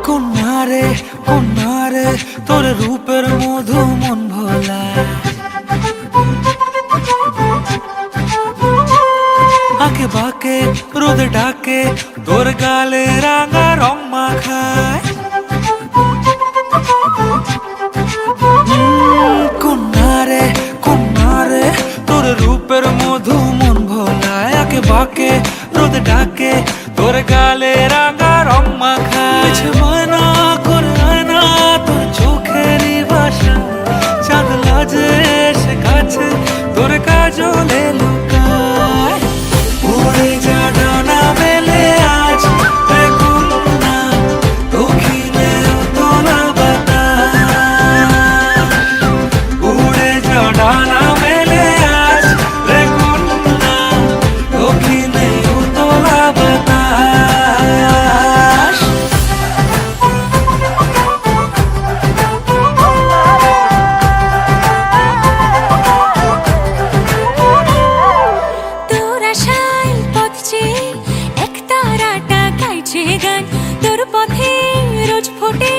কন্যারে কন্যারে তোর রূপের মধু মন ভোলা, আঁকে বাঁকে রোদে ডাকে তোর গালে রাঙা রং মাখায়। কন্যারে কন্যারে তোর রূপের মধু মন ভোলায়, আঁকে বাঁকে রোদে ডাকে তোর গালে রাঙা রং মাখায়। ময়না করে আয়না তোর চোখেরই ভাষা, চাঁদ লাজে এসে কাছে তোর কাজলে লুকায়। উড়ে যা ডানা মেলে আজ রে কন্যা, দক্ষিণে উতলা বাতাস। উড়ে যা ডানা মেলে আজ রে কন্যা, দক্ষিণে উতলা বাতাস। তোর আশায় পথ চেয়ে এক তারাটা গাইছে গান, তোর পথে রোজ ফোটে